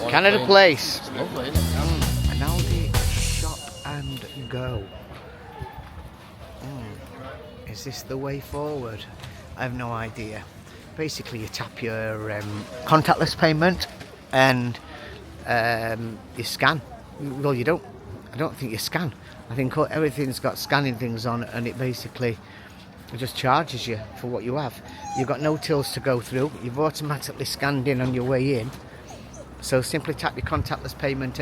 Canada Place. It's lovely, isn't it? An Aldi shop and go. Is this the way forward? I have no idea. Basically, you tap your contactless payment and you scan. Well, you don't. I don't think you scan. I think everything's got scanning things on, and it basically just charges you for what you have. You've got no tills to go through. You've automatically scanned in on your way in. So simply tap your contactless payment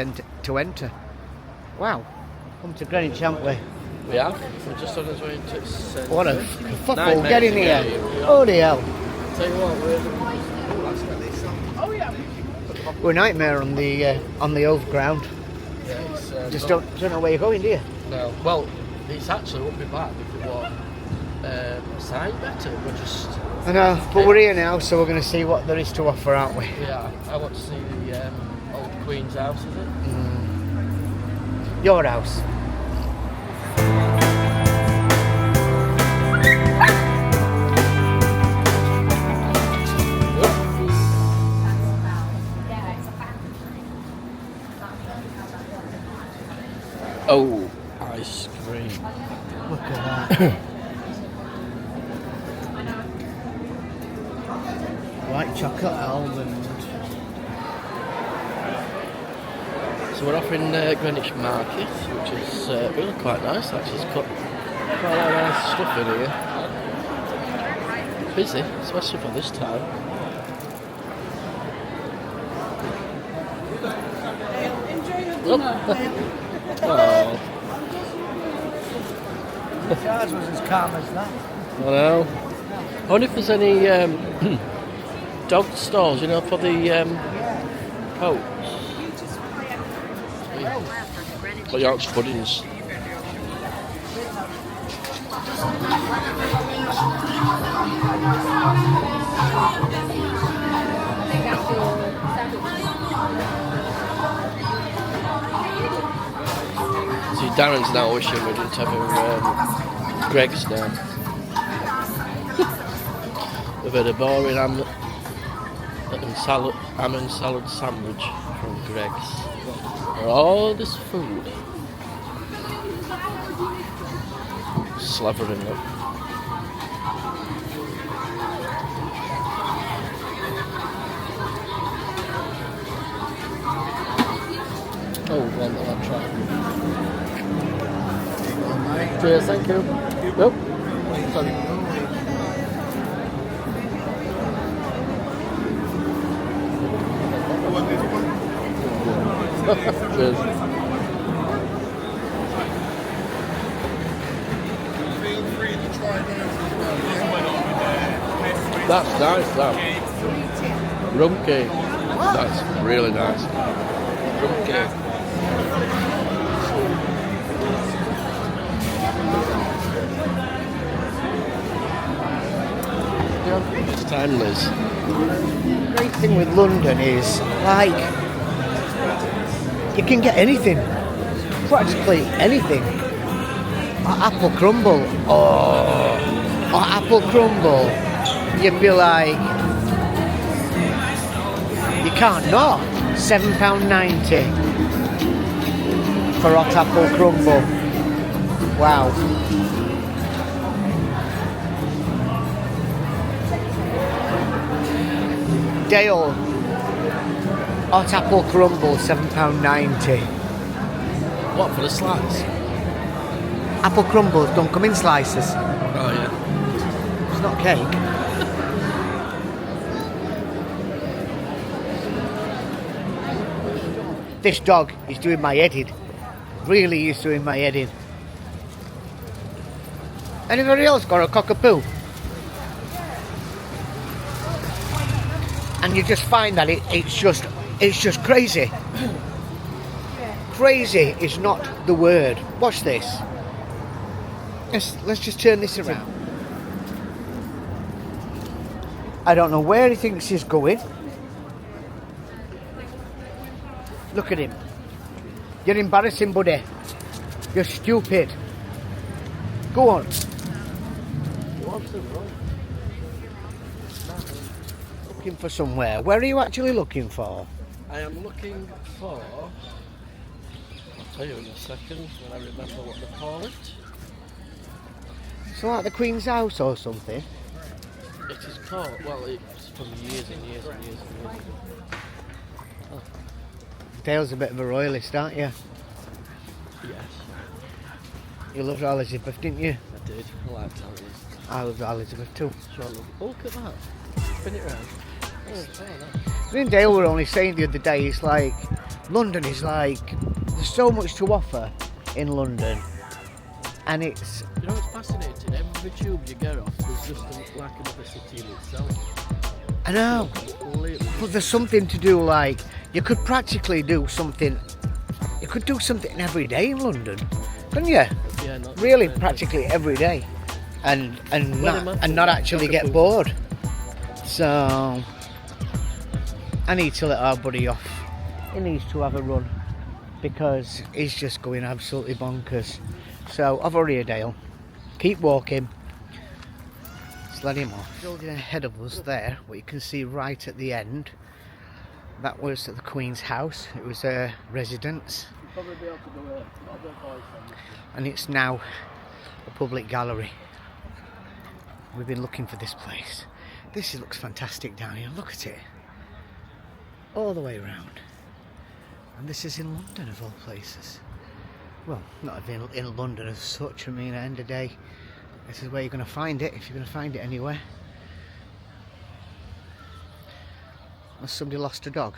to enter. Wow. Come to Greenwich, haven't we? We have. We're just on our way to What a football. Get in here. Oh, the hell. Tell you what, We're Nitemare on the overground. yeah, it's, Just don't know where you're going, do you? no. Well, it's actually up my back if you want a sign better. We're just. I know, but we're here now, so we're going to see what there is to offer, aren't we? Yeah, I want to see the old Queen's house, is it? Your house. Oh, ice cream. Look at that. White chocolate almond. So we're off in Greenwich Market, which is really quite nice. Actually, it's got quite a lot of nice stuff in here. Busy, especially for this time. Oh. Ours was as calm as that. I know. I wonder if there's any dog stalls, you know, for the coats. Or York's puddings. See, Darren's now wishing we didn't have Greg's now. We've had a boring ham and salad sandwich from Greg's. All this food. Slavering up. Oh, one that I'll try. Cheers, thank you. Nope. Sorry. Cheers. That's nice, that. Rum cake. That's really nice. Rum cake. It's timeless. The great thing with London is, like, you can get anything. Practically anything. Apple crumble. Oh, apple crumble. You'd be like, you can't not. £7.90 for hot apple crumble. Wow. Dale, hot apple crumble, £7.90. What, for the slice? Apple crumbles don't come in slices. Oh, yeah. It's not cake. This dog is doing my head in. Really is doing my head in. Anybody else got a cockapoo? And you just find that it's just crazy. Crazy is not the word. Watch this. Let's just turn this around. I don't know where he thinks he's going. Look at him. You're embarrassing, buddy. You're stupid. Go on. looking for somewhere. Where are you actually looking for? I am looking for... I'll tell you in a second when I remember what they call it. So like the Queen's house or something? It is called, well, it's from years and years and years and years ago. Oh, Dale's a bit of a royalist, aren't you? yes, You loved Elizabeth, didn't you? I did. I liked Elizabeth. I loved Elizabeth too. So I love it. Oh, look at that. Spin it round. Oh, that. Me and Dale were only saying the other day, it's like, London is like, there's so much to offer in London. And it's... You know, it's fascinating. Every tube you get off, there's just like another city in itself. I know. But there's something to do, like, you could practically do something, you could do something every day in London, couldn't you? Yeah, not really, practically every day. And not actually get bored. So, I need to let our buddy off. He needs to have a run because he's just going absolutely bonkers. So, over here, Dale. Keep walking. Just let him off. Building ahead of us there, what you can see right at the end, that was the Queen's house. It was a residence. Probably be able to do it. And it's now a public gallery. We've been looking for this place. This looks fantastic down here. Look at it. All the way around. And this is in London of all places. Well, not even in London as such. I mean, at the end of the day, this is where you're going to find it, if you're going to find it anywhere. Unless somebody lost a dog.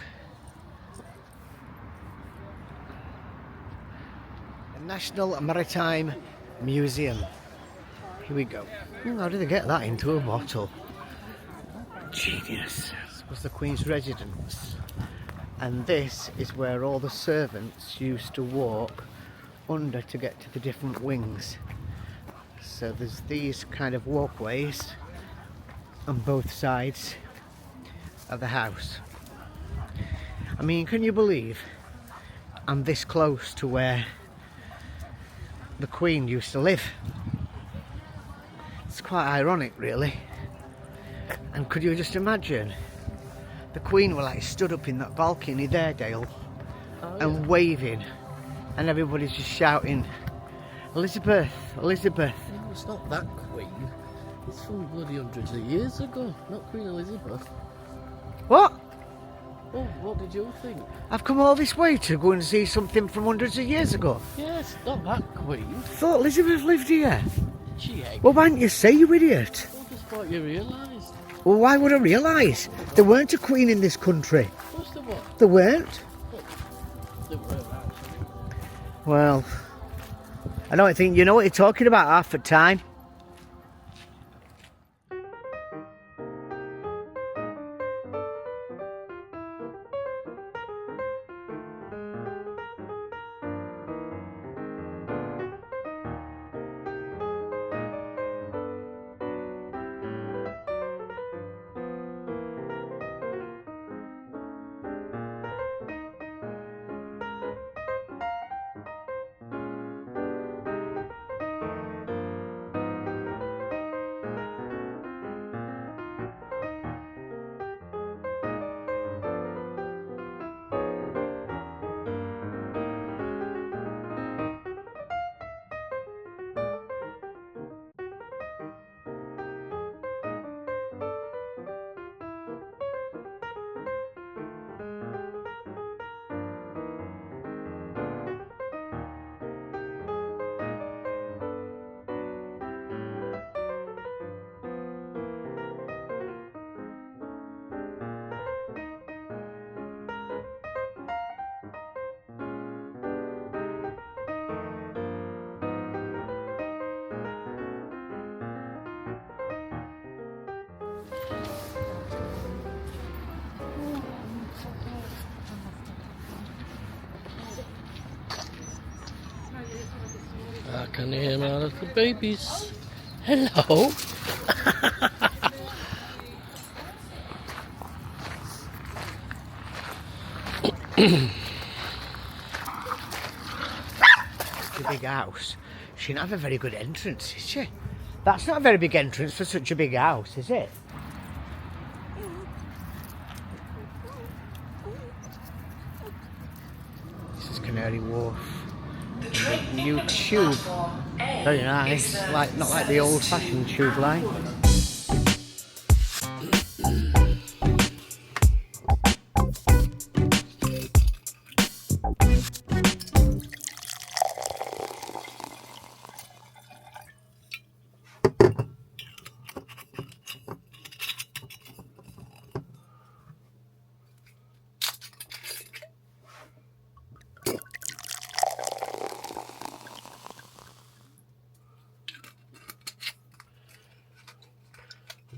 The National Maritime Museum. Here we go. How did they get that into a bottle? Genius. This was the Queen's residence. And this is where all the servants used to walk under to get to the different wings. So there's these kind of walkways on both sides of the house. I mean, can you believe I'm this close to where the Queen used to live? It's quite ironic, really. And could you just imagine the Queen were like stood up in that balcony there, Dale, and waving, and everybody's just shouting, Elizabeth, Elizabeth. No, it's not that Queen. It's from bloody hundreds of years ago, not Queen Elizabeth. What? Oh, what did you think? I've come all this way to go and see something from hundreds of years ago. Yes, not that Queen. I thought Elizabeth lived here. She ain't. Well, why didn't you say, you idiot? I just thought you realised. Well, why would I realise? There weren't a Queen in this country. What's the what? There weren't. They were Well, I don't think you know what you're talking about half the time. I can hear my little babies. Hello. Such a big house. She didn't have a very good entrance, is she? That's not a very big entrance for such a big house, is it? Canary Wharf. The new tube. Very nice. Like not like the old-fashioned tube line.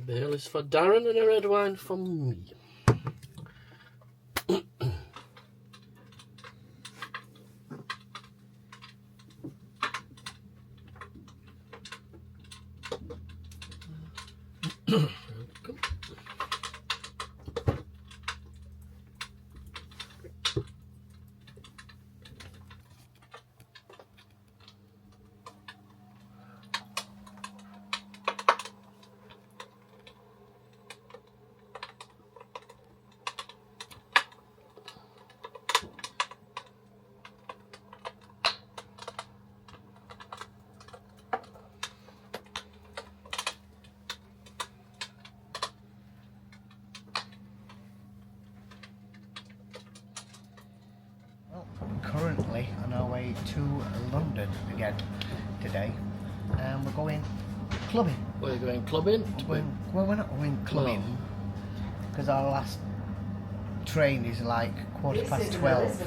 Baileys for Darren and a red wine for me. Currently on our way to London again today, and we're going clubbing. We're going clubbing? Well, we're not going clubbing because our last train is like 12:15.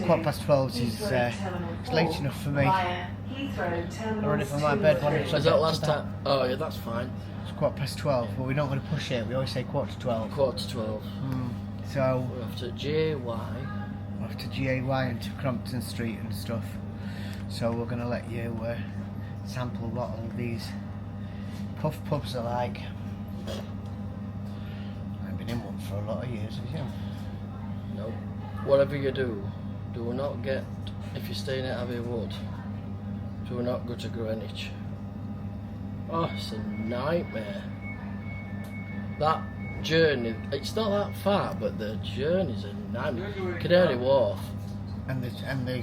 12:15 is it's late enough for me. I'm ready for my bed. Is that last time? Oh yeah, that's fine. It's 12:15, but we're not going to push it. We always say 11:45. 11:45. So we're off to JY. After GAY and to Crompton Street and stuff. So we're going to let you sample what all these puff pubs are like. I've been in one for a lot of years, have you? No. Whatever you do not get, if you're staying at Abbey Wood, do not go to Greenwich. Oh, it's a nightmare. That journey, it's not that far, but the journey's a nightmare. Canary Wharf. And the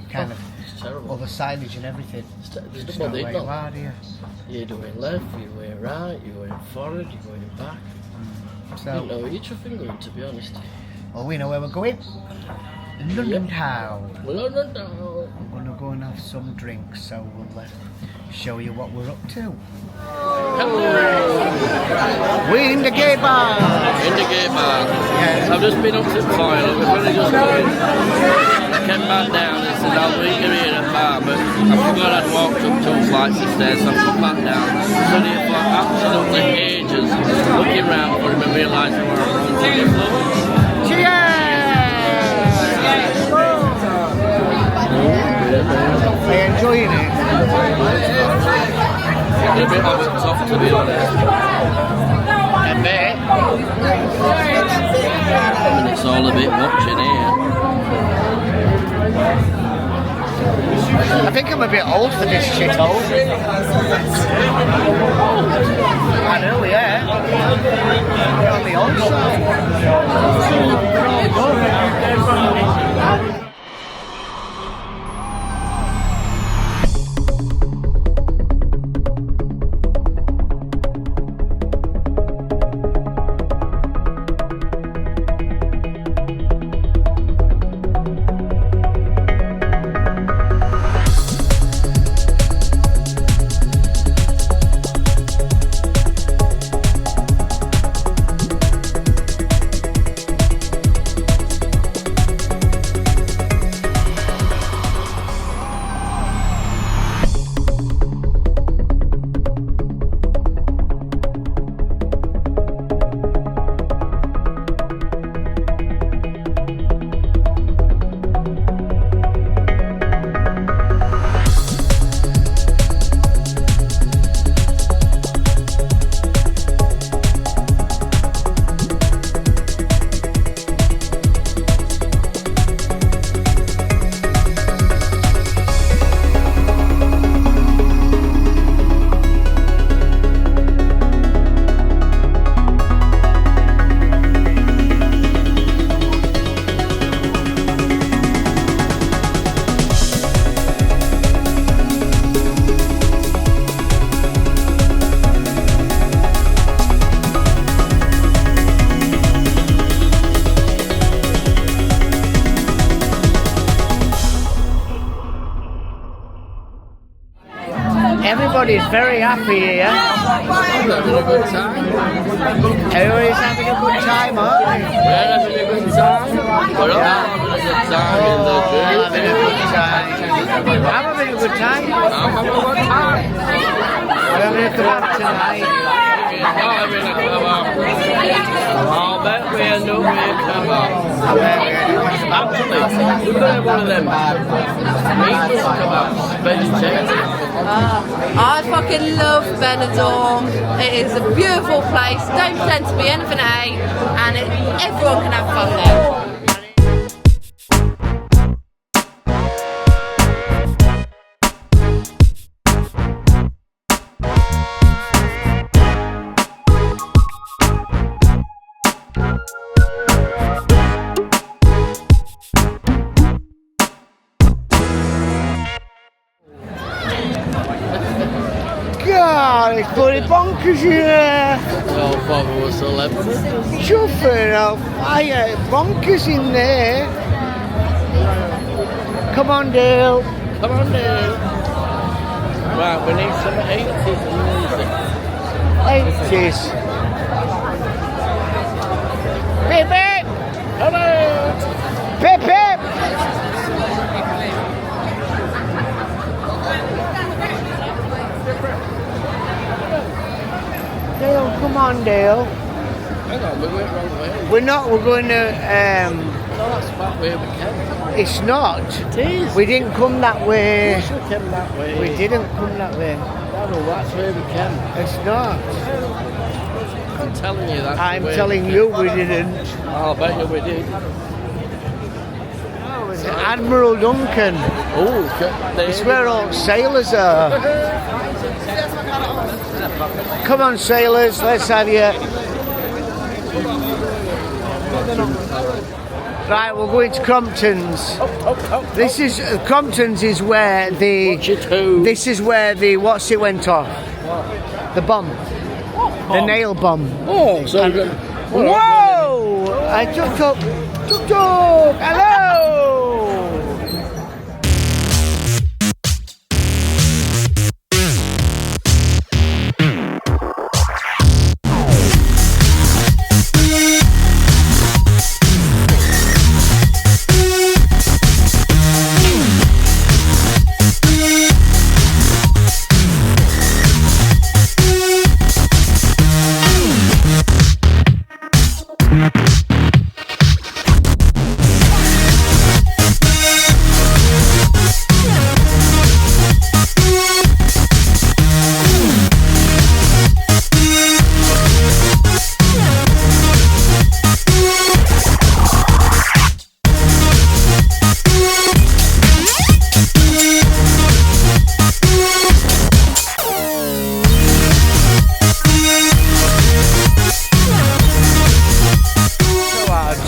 kind of it's terrible. all the signage and everything. There's no nobody way not. you are, do you? You're doing left, you're going right, you're going forward, you're going back. So, You know each thing going, to be honest. well, we know where we're going. London Town. London Town. I'm going to go and have some drinks, so we'll show you what we're up to. We're in the gay bar. In the gay bar. Yes. I've just been up to the foil. I was really just going. I came back down and said, I'll meet you here at the bar, but I forgot I'd walked up 2 flights of stairs, so I've come back down. Stood here for absolutely ages, looking round for him and realising where I was on the floor. Cheers! Are you enjoying it? A bit of it tough, to be honest. A bit. And it's all a bit much in here. I think I'm a bit old for this shithole. I know, yeah. You're on the old side. Everybody's very happy here. I'm having a good time. Everybody's having a good time, aren't they? We're having a good time. We're all having a good time in the You're gym. having a good time. I'm having a good time. I'm having a good time. We're having a kebab tonight. You're not having a kebab. I'll bet we end up with a kebab. Actually, we're going to have one of them meatless kebabs, vegetarian. I fucking love Benidorm. It is a beautiful place. Don't pretend to be anything it ain't, and everyone can have fun there. God, it's bloody bonkers here. Your father was 11. Chuffing off fire, bonkers in there. Come on, Dale. Come on, Dale. Right, we need some 80s music. 80s. Beep, beep. Hello! Beep, beep. Dale, come on, Dale. Hang on, we went wrong way. We're not, we're going to, No, that's back where we came. it's not. It is. We didn't come that way. We came that way. We didn't come that way. No, that's where we came. It's not. I'm telling you that. I'm telling you we didn't. I'll bet you we did. Admiral Duncan. Oh, It's where all sailors are. Come on, sailors, let's have you. Right, we're going to Crompton's. This is Crompton's is where the. This is where the what's it went off. The bomb. The nail bomb. Oh, so we're going. Whoa! I took up. Hello.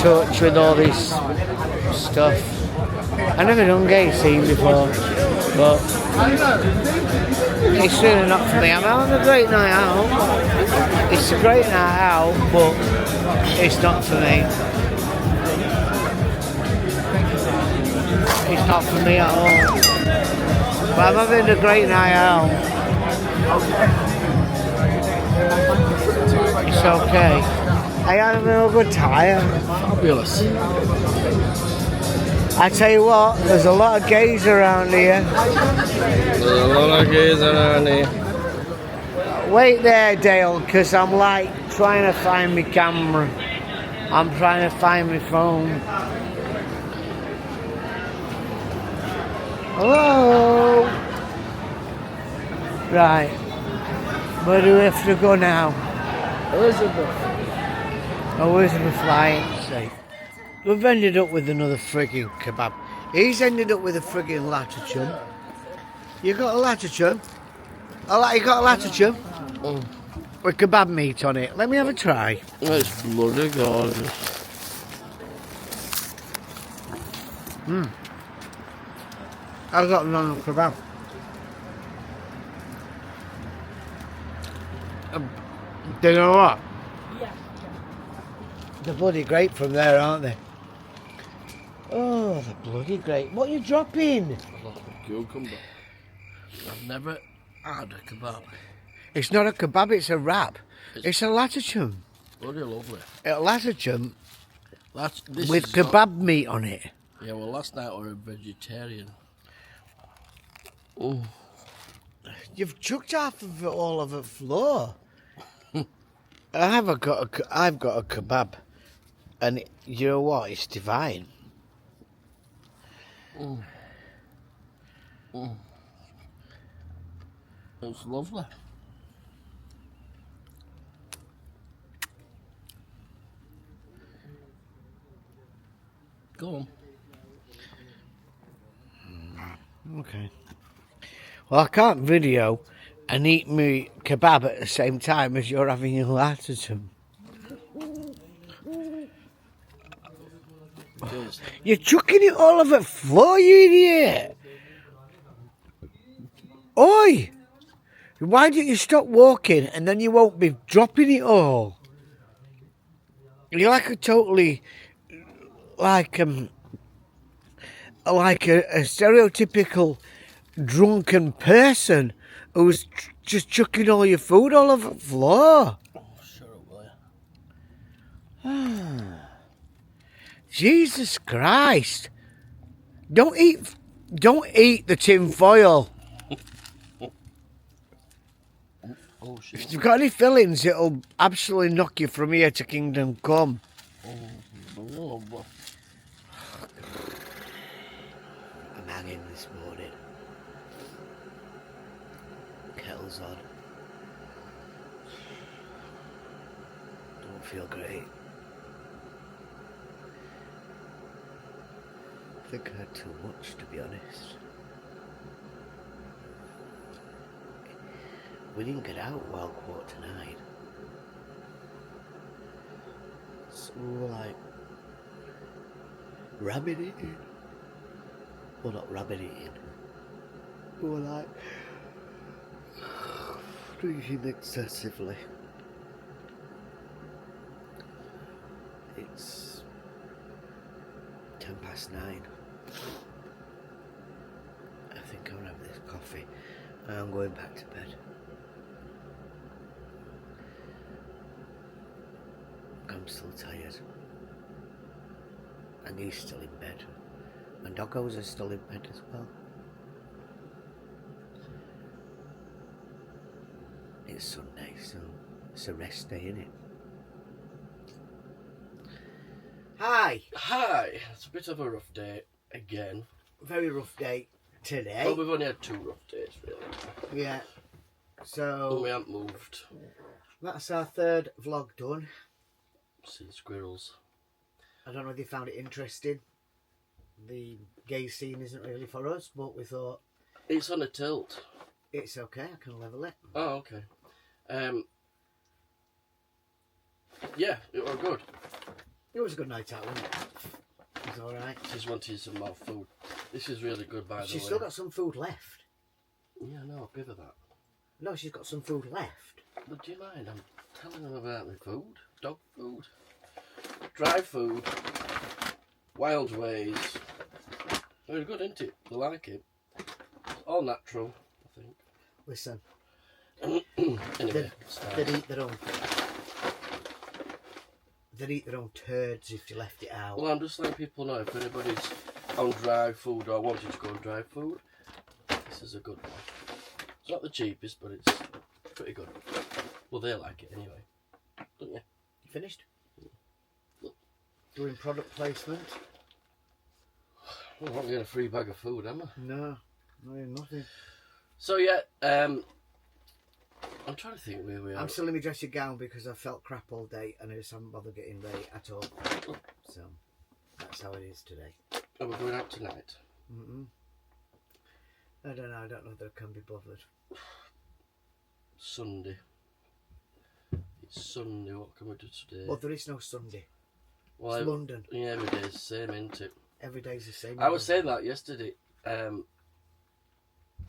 Touch with all this stuff. I've never done gay scene before, but it's really not for me. I'm having a great night out. It's a great night out, but it's not for me. It's not for me at all. But I'm having a great night out. It's okay. I am having a good time. Fabulous. I tell you what, there's a lot of gays around here. There's a lot of gays around here. Wait there, Dale, because I'm like trying to find my camera. I'm trying to find my phone. Hello? Right. Where do we have to go now? Elizabeth. Elizabeth Lyons safe. We've ended up with another frigging kebab. He's ended up with a frigging latitude. You got a latitude? You got a latitude? With kebab meat on it. Let me have a try. It's bloody gorgeous. I've got another kebab. Do you know what? They're bloody great from there, aren't they? Oh, they're bloody great. What are you dropping? Cucumber. I've never had a kebab. It's not a kebab, it's a wrap. It's a latachum. Bloody lovely. A latachum This with is kebab meat on it. Yeah, well, last night we were a vegetarian. You've chucked half of it all over the floor. I've got a kebab, and you know what? It's divine. It's lovely. Go on. Okay. Well, I can't video and eat me kebab at the same time as you're having your latachum. Cheers. You're chucking it all over the floor, you idiot! Oi! Why don't you stop walking and then you won't be dropping it all? You're like a totally, like a stereotypical drunken person who's just chucking all your food all over the floor. Oh, shut up, will you? Jesus Christ! Don't eat the tin foil. Oh, shit. If you've got any fillings, it'll absolutely knock you from here to Kingdom Come. Oh, I'm hanging this morning. Kettle's on. Don't feel great. I think I had too much, to be honest. We didn't get out well quarter to 9. So we were like rabbit eating. Well, not rabbit eating. We were like drinking excessively. It's 9:10. I think I'm gonna have this coffee and I'm going back to bed. I'm still tired. And he's still in bed. And doggos are still in bed as well. It's Sunday, so it's a rest day, isn't it? Hi! Hi! It's a bit of a rough day again. Very rough day today. Well, we've only had 2 rough days, really. Yeah. But So we haven't moved. that's our 3rd vlog done. See the squirrels. I don't know if you found it interesting. The gay scene isn't really for us, but we thought It's on a tilt. it's okay, I can level it. Oh, okay. Yeah, it was good. It was a good night out, wasn't it? It was alright. Just wanted some more food. This is really good, by the way. She's still got some food left. Yeah, no, I'll give her that. No, she's got some food left. But do you mind? I'm telling them about my food. Dog food. Dry food. Wild ways. Very good, isn't it? They like it. All natural, I think. Listen, Anyway, they'd eat their own. They'd eat their own turds if you left it out. well, I'm just letting people know if anybody's on dry food or wanting to go on dry food, this is a good one. It's not the cheapest, but it's pretty good. Well, they like it anyway, don't you? You finished? Doing product placement? Well, I'm not getting a free bag of food, am I? No, nothing. So yeah, I'm trying to think where we are. I'm still in my dressy gown because I felt crap all day and I just haven't bothered getting ready at all. So that's how it is today. Are we going out tonight? I don't know. I don't know if I can be bothered. Sunday. It's Sunday. What can we do today? Well, there is no Sunday. Well, It's London. Yeah, every day's the same, isn't it? Every day's the same. I was saying that yesterday.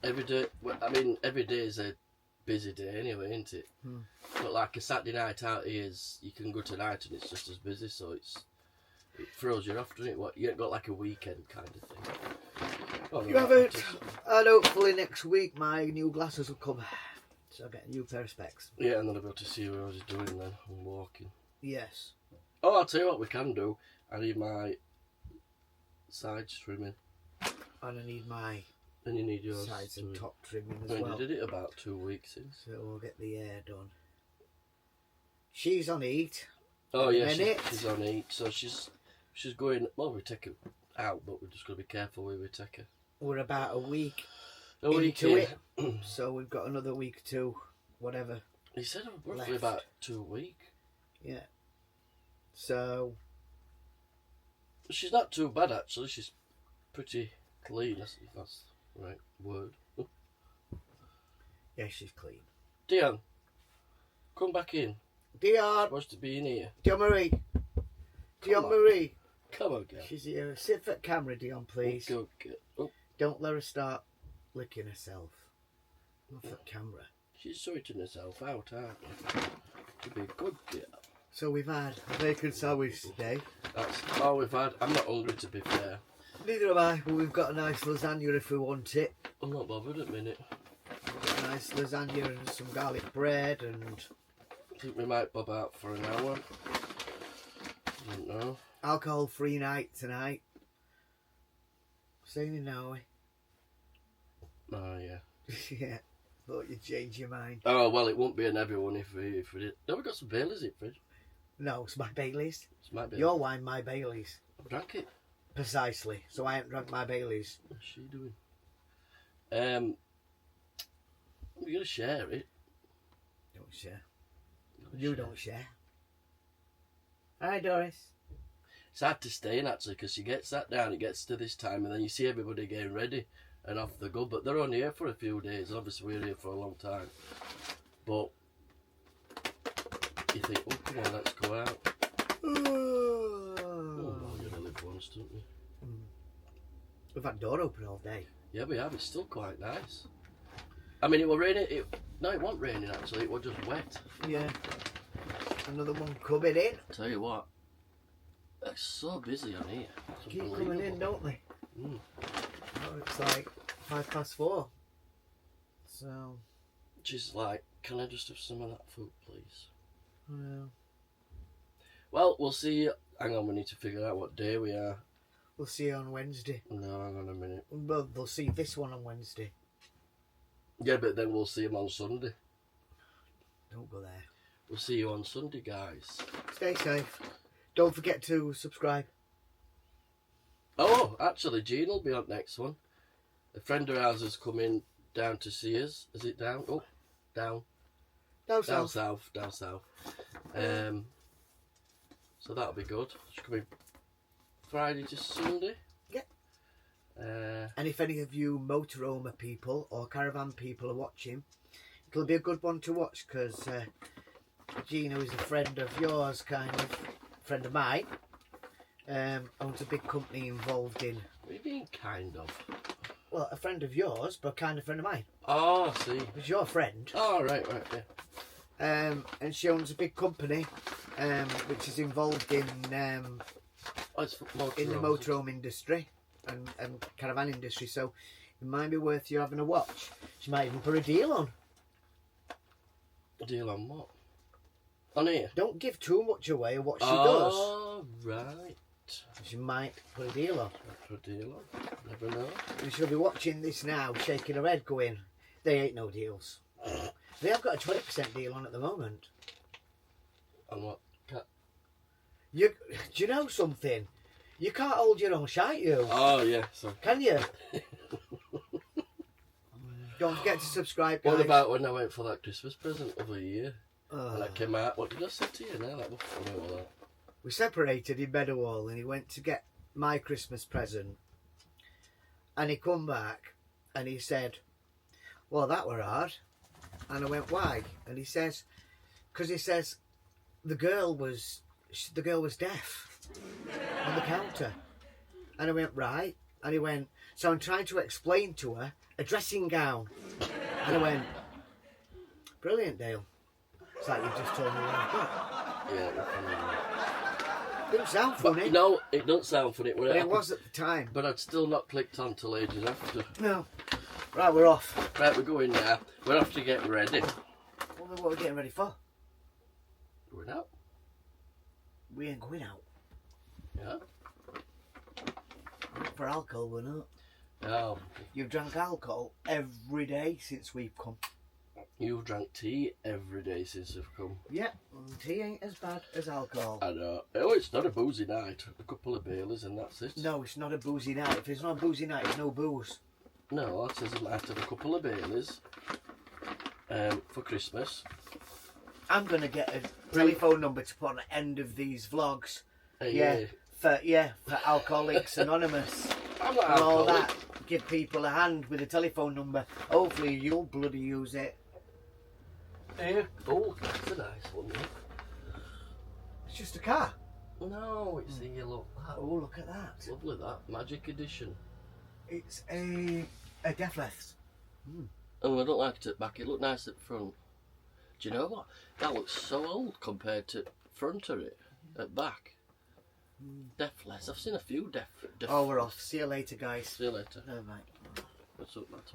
Every day. Well, I mean, every day is a busy day anyway, isn't it? But like a Saturday night out here is, you can go tonight and it's just as busy. So it's It throws you off, doesn't it? What, you ain't got like a weekend kind of thing. Oh, no, You haven't. And hopefully next week my new glasses will come. So I'll get a new pair of specs. Yeah, and then I'll be able to see what I was doing then and walking. Yes. Oh, I'll tell you what we can do. I need my sides trimming. And I need my And you need yours. sides and top trimming as When well. you did it about 2 weeks since. So we'll get the hair done. She's on eat. Oh yeah, Minute. she's on eat, so she's going. Well, we take her out, but we're just got to be careful where we take her. We're about a week A week into in. it, so we've got another week to whatever. He said roughly Left. about 2 weeks. Yeah. So She's not too bad actually. She's pretty clean. If that's the right word. yeah, she's clean. Dion, come back in. Dion, Supposed to be in here. Dion Marie, Dion on. Marie. Come on, girl. She's here. Sit for camera, Dion, please. Good, good. Oh, Don't let her start licking herself. Not for camera. she's sorting herself out, aren't you? To be a good girl. So we've had a bacon sandwich today. That's all we've had. I'm not hungry to be fair. Neither am I, but we've got a nice lasagna if we want it. I'm not bothered at the minute. We've got a nice lasagna and some garlic bread and I think we might bob out for an hour. I don't know. alcohol-free night tonight. Saying it now, Oh yeah. yeah. Thought you'd change your mind. Oh well, it won't be an heavy one if we did. No, we got some Baileys in fridge. No, it's my Baileys. This might be. Your wine, my Baileys. I drank it. Precisely. So I haven't drunk my Baileys. What's she doing? We're gonna share it. Don't share. Gotta You share. don't share. Hi, Doris. It's hard to stay in actually because you get sat down, it gets to this time, and then you see everybody getting ready and off they go. But they're only here for a few days. Obviously, we're here for a long time. But you think, oh, come on, let's go out. Oh, well, you only live once, don't you? We've had door open all day. Yeah, we have. It's still quite nice. I mean, it was raining. No, it wasn't raining actually. It was just wet. Yeah. Another one coming in. Tell you what, it's so busy on here. It's Keep coming in, don't they? Mm. Oh, it's like 4:05. So, She's like, can I just have some of that food, please? well, Well, we'll see. Hang on, we need to figure out what day we are. we'll see you on Wednesday. No, hang on a minute. Well, they'll see this one on Wednesday. Yeah, but then we'll see him on Sunday. Don't go there. We'll see you on Sunday, guys. Stay safe. Don't forget to subscribe. Oh, actually, Jean will be on next one. A friend of ours is coming down to see us. Is it down? Oh, down. Down Down south. south. Down south. So that'll be good. She's coming Friday to Sunday. Yeah. Uh, And if any of you motorhome people or caravan people are watching, it'll be a good one to watch because Gina is a friend of yours, kind of friend of mine. Owns a big company involved in, what do you mean, kind of? well, a friend of yours, but kind of friend of mine. Oh, I see. It's your friend. Oh, right, yeah. And she owns a big company, which is involved in Oh, it's the motorhome industry and caravan industry. So it might be worth you having a watch. She might even put a deal on. Deal on what? On here? Don't give too much away of what she does. Oh, right. She might put a deal on. Put a deal on. Never know. And she'll be watching this now, shaking her head, going, "They ain't no deals." They have got a 20% deal on at the moment. On what? Do you know something? You can't hold your own shite, you. Oh, yeah. So. Can you? Don't forget to subscribe, guys. What about when I went for that Christmas present of a year? Uh, And I came out, what did I say to you now? That was funny, was that? we separated in Meadowhall and he went to get my Christmas present. And he come back and he said, "Well, that were hard." And I went, "Why?" And he says, "Because he says the girl was deaf on the counter." And I went, "Right." And he went, "So I'm trying to explain to her a dressing gown." And I went, "Brilliant, Dale. It's like you've just told me what I've got." Yeah, it was funny. Didn't sound funny. No, it doesn't sound funny. But it was at the time. But I'd still not clicked on till ages after. No. Right, we're off. Right, we're going now. We'll have to get ready. Well, then what are we getting ready for? Going out. We ain't going out. Yeah. Not for alcohol, we're not. Oh. You've drank alcohol every day since we've come. You've drank tea every day since I've come. Yeah, tea ain't as bad as alcohol. I know. Oh, it's not a boozy night. A couple of Baileys and that's it. No, it's not a boozy night. If it's not a boozy night, it's no booze. No, that says I might have a couple of Baileys for Christmas. I'm going to get a telephone number to put on the end of these vlogs. For Alcoholics Anonymous. I'm not and all alcoholic. that. Give people a hand with a telephone number. Hopefully you'll bloody use it. Yeah. Oh, that's a nice one. Yeah. It's just a car. No, it's the yellow. Oh, look at that. Lovely that. Magic edition. It's a deathless. Oh, I don't like it at back. It looked nice at front. Do you know what? That looks so old compared to front of it at back. Deathless. I've seen a few deaf. Oh, we're off. See you later, guys. See you later. Oh, right. What's up, Matt?